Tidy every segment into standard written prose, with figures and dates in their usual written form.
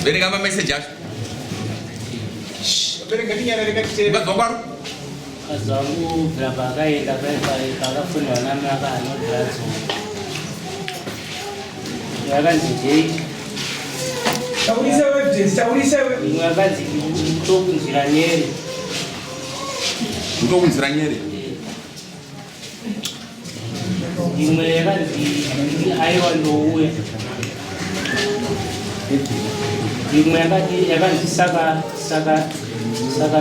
Verenga ma message acho. Verenga Nyere rekati. Bazongwaru. Azangu brabaka enda pakafuna vana maka anodratso. Yakanzi Taurisewe. Imwe yakanzi Akunzwira Nyere. Akunzwira Nyere. Imwe yakanzi aiwa ndouya. Imwe yakanzi saka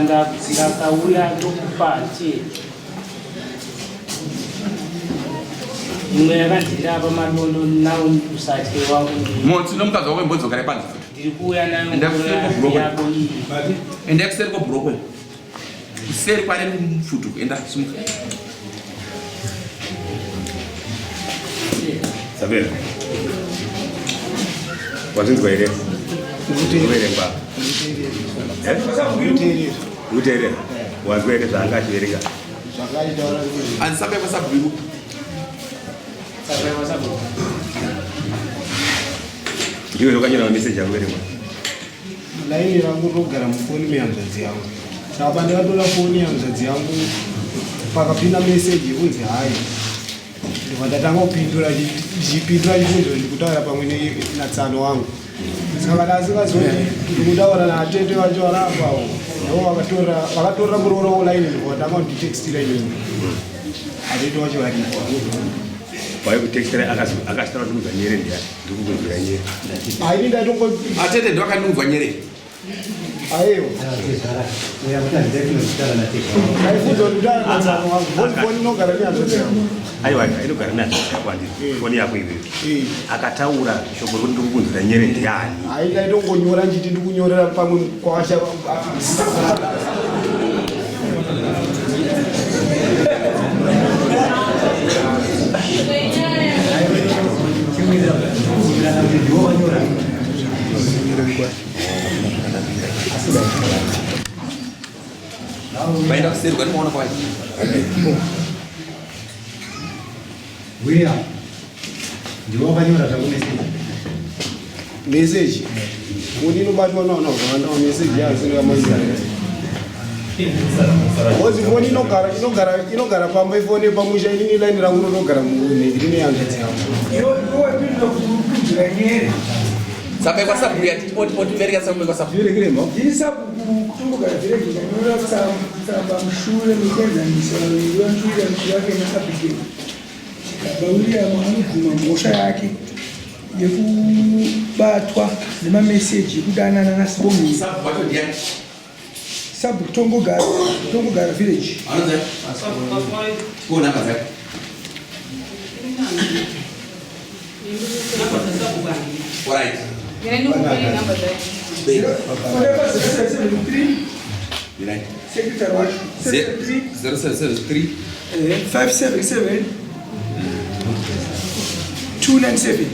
ndakauya ndokupati. Imwe yakanzi ndapa madondo nawo usatye wangu. Motsi nomukadzi wako imbodzoka repanzi. Ndiri kuuya nayo yako iyi. Enda kuseri kobhurokwe. Kuseri kwane mfutu enda sumuka. Sabera. Wazinzwa ere. Uverenga. Utere. Wazwe ere zvanga chiverenga. Ansabe kwasabiru. Ndiwe zvakanyora message yakuverenga. Laini rangu rogara mufoni mehanzvadzi yangu. Saka ndakatora foni yanzvadzi yangu pakapinda message yekunzi hai. Ndatanga kupindura chibvunzo ndikutaura pamwe natsano wangu. Saka ndasikazoti ndikutaura naatete vacho varapawo. Navo vakatorera muroro online ndikatanga kunditextira inini. Atete vacho varipo. Wai kutextira akasitara kunzwa Nyere ndiya. Ndikukunzwira Nyere. Aini ndatongo Atete ndo akanunzwa Nyere. Ayo. Aifuzo ndara natsano wangu. Foni nogara nehanzvadzi yangu. Aiwa inogara natsano kwandiri. Foni yako ivi. Akataura shoko kuti ndikukunzwira Nyere ndiyani. Aida ndongonyora njiti ndikunyorera pamwe kwasha. Baina kuseri kwani muona kwaje? William. Ndiwo banyora Message. Mudi nobatwa nawo zvakanda message yazinga mazira. Ozi foni inogara pamba ifoni pamusha inini line rangu rinogara ndine yanzvadzi yangu. Sabe kwasabu ya poti vereka sabe kwasabu. Virekiremo. Isa kutunga vile kinanyora samba mshule mikeza nisoro nshule yake nakapike. Kabaulia mwangu ngosha yake yekubatwa nema message kudanana nasibongi. Sabu wacho ndiani? Sabu Tongogara village. Anoza? Kwa namba zake. Alright. Whatever 073. Right. Secretary watch 073 577 297.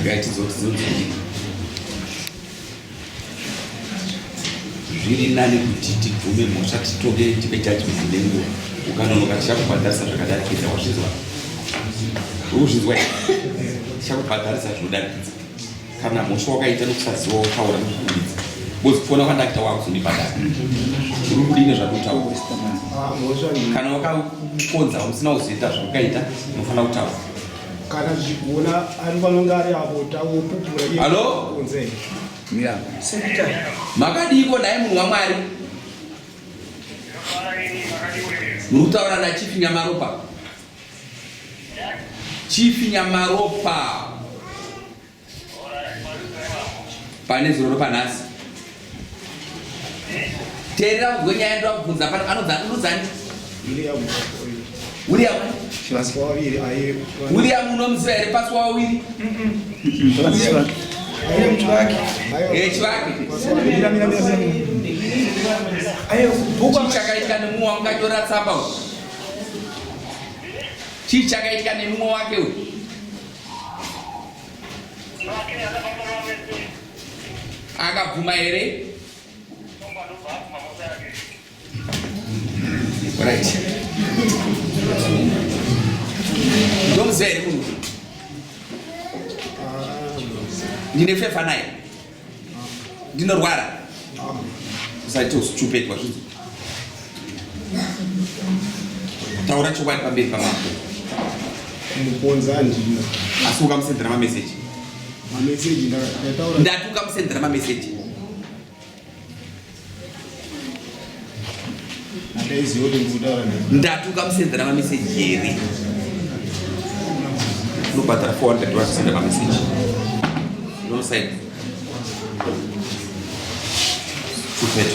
Right, zote. Zviri nani kuti tigume mhosva titoke tipe judgment nenguva ukanonoka tichakubhadharisa zvakadarikidza wazvizwa urikuzvizwa tichakubhadharisa zvodarikidza kana mhosva wakaita nokusaziva wataura nokukudidza bozi kuona kwandakita wakuzondibhadhara uri kudine zvatotaura kana wakakonza usina kuzoita zvaukaita unofanira kutaura kana zvichigona ari vanonga ari avo tawopupura Halo? kunze. Mira. Secretary. Makadiko naye munhu waMwari. Murutaura na Chief Nyamaropa. Chief Nyamaropa. Pane zuro panasi. Tera gwenya ndo kubvunza pana anozani. William. William unomzere paswa wawiri. Ayo mtwake. Chwake. Ayo buku chakaitika nemumo wakanyora tsamba uyu. Chii chakaitika nemumo wake uyu. Akabvuma here? Right. ndomuziva here munhu ndine fefa naye ndinorwara usaite usichupetwa zvidzo taura chokwadi pamberi pamako muponza ndina asi ukamusendera mameseji ndataura ndati ukamusendera mameseji ndaiziva kuti ndikutaura ndati ukamusendera mameseji here unobhadhara 400 wazisenda mameseji nosaidi chupetwa